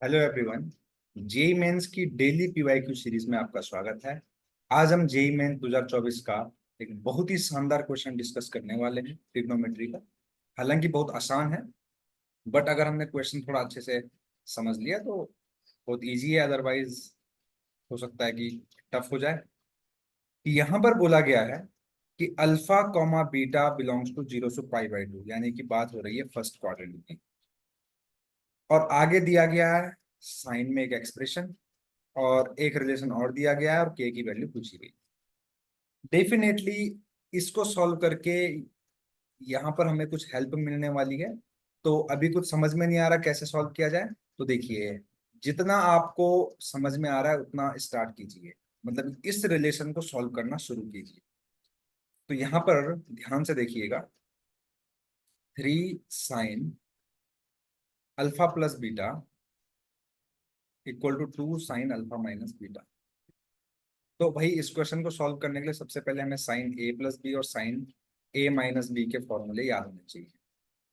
Hello everyone. JEE mains की daily PYQ series में आपका स्वागत है। आज हम जेई मेंस 2024 का एक बहुत ही शानदार क्वेश्चन डिस्कस करने वाले हैं, ट्रिग्नोमेट्री का। हालांकि बहुत आसान है, बट अगर हमने क्वेश्चन थोड़ा अच्छे से समझ लिया तो बहुत इजी है। अदरवाइज हो सकता है कि टफ हो जाए। यहाँ पर बोला गया है कि alpha comma beta belongs to 0 से पाई/2, यानी कि बात हो रही है फर्स्ट क्वाड्रेंट की। और आगे दिया गया है साइन में एक एक्सप्रेशन, और एक रिलेशन और दिया गया है, और के की वैल्यू पूछी गई। डेफिनेटली इसको सॉल्व करके यहाँ पर हमें कुछ हेल्प मिलने वाली है। तो अभी कुछ समझ में नहीं आ रहा कैसे सॉल्व किया जाए, तो देखिए, जितना आपको समझ में आ रहा है उतना स्टार्ट कीजिए, मतलब इस रिलेशन को सॉल्व करना शुरू कीजिए। तो यहाँ पर ध्यान से देखिएगा, 3 sine alpha plus beta equal to 2 sine alpha minus beta. तो भाई इस क्वेश्चन को सॉल्व करने के लिए सबसे पहले हमें साइन ए प्लस बी और साइन ए माइनस बी के फॉर्मूले याद होने चाहिए।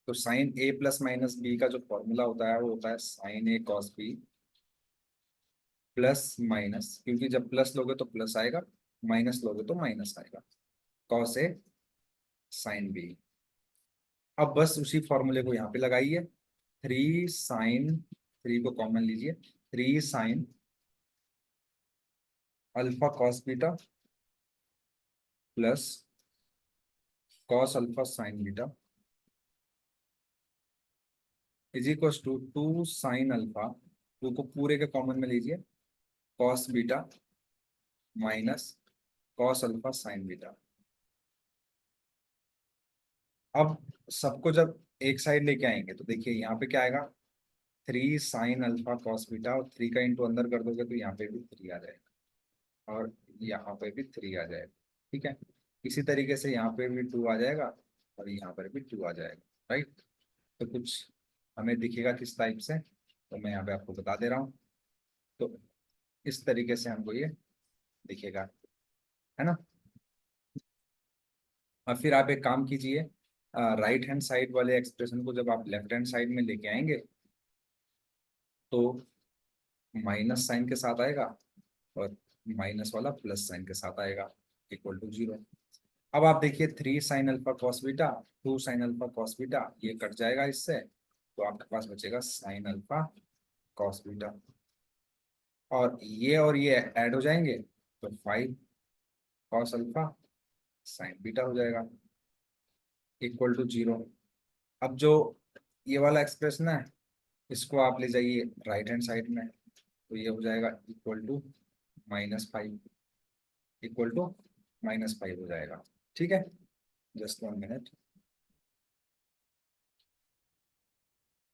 तो साइन ए प्लस माइनस बी का जो फॉर्मूला होता है वो होता है साइन ए कॉस बी प्लस माइनस, क्योंकि जब प्लस लोगे तो प्लस आएगा, माइनस लोगे तो माइनस आएगा, कॉस ए साइन बी। अब बस उसी फॉर्मूले को यहाँ पे लगाइए। 3 साइन, थ्री को कॉमन लीजिए, 3 sine alpha cos beta plus cos alpha sine beta is equal to 2 sine alpha, two को पूरे के कॉमन में लीजिए, cos beta minus cos alpha sine beta. अब सबको जब एक साइड लेके आएंगे तो देखिए यहाँ पे क्या आएगा, 3 साइन अल्फा कॉस बीटा, और थ्री का इंटू अंदर कर दोगे तो यहाँ पे भी 3 आ जाएगा, और यहाँ पे भी 3 आ जाएगा। ठीक है, इसी तरीके से यहाँ पे भी 2 आ जाएगा, और यहाँ पर भी 2 आ जाएगा। राइट, तो कुछ हमें दिखेगा किस टाइप से, तो मैं यहाँ पे आपको बता दे रहा हूँ। तो इस तरीके से हमको ये दिखेगा, है ना। और फिर आप एक काम कीजिए, राइट हैंड साइड वाले एक्सप्रेशन को जब आप लेफ्ट हैंड साइड में लेके आएंगे तो माइनस साइन के साथ आएगा, और माइनस वाला प्लस साइन के साथ आएगा, इक्वल टू 0। अब आप देखिए, 3 sine alpha cos beta, 2 sine alpha cos beta, ये कट जाएगा इससे, तो आपके पास बचेगा साइन अल्फा कॉस बीटा, और ये ऐड हो जाएंगे तो 5 कॉस अल्फा साइन बीटा हो जाएगा, इक्वल टू 0। अब जो ये वाला एक्सप्रेशन है इसको आप ले जाइए राइट हैंड साइड में, तो ये हो जाएगा -5, इक्वल टू -5 हो जाएगा। ठीक है, जस्ट 1 मिनट,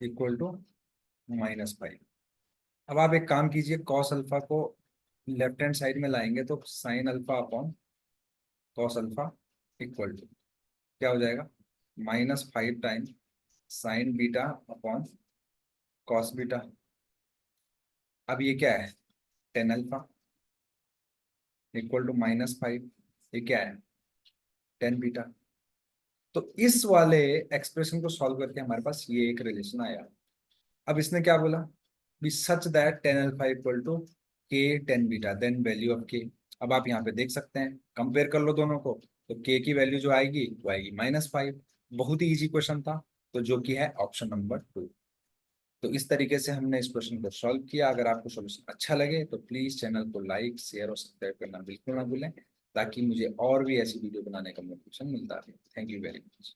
इक्वल टू -5। अब आप एक काम कीजिए, कॉस अल्फा को लेफ्ट हैंड साइड में लाएंगे तो sine alpha upon cos alpha equal to क्या हो जाएगा, -5 time sine beta upon cos beta. अब ये क्या है, 10 अल्फा इक्वल टू -5, ये क्या है, 10 बीटा। तो इस वाले एक्सप्रेशन को सॉल्व करके हमारे पास ये एक रिलेशन आया। अब इसने क्या बोला, be such that 10 alpha equal to k 10 beta, then value of के। अब आप यहाँ पे देख सकते हैं, कंपेयर कर लो दोनों को, तो के की वैल्यू जो आएगी वो आएगी -5। बहुत ही इजी क्वेश्चन था, तो जो कि है ऑप्शन नंबर 2। तो इस तरीके से हमने इस क्वेश्चन को सॉल्व किया। अगर आपको सॉल्यूशन अच्छा लगे तो प्लीज चैनल को लाइक शेयर और सब्सक्राइब करना बिल्कुल ना भूलें, ताकि मुझे और भी ऐसी वीडियो बनाने का मोटिवेशन मिलता रहे। Thank you very much.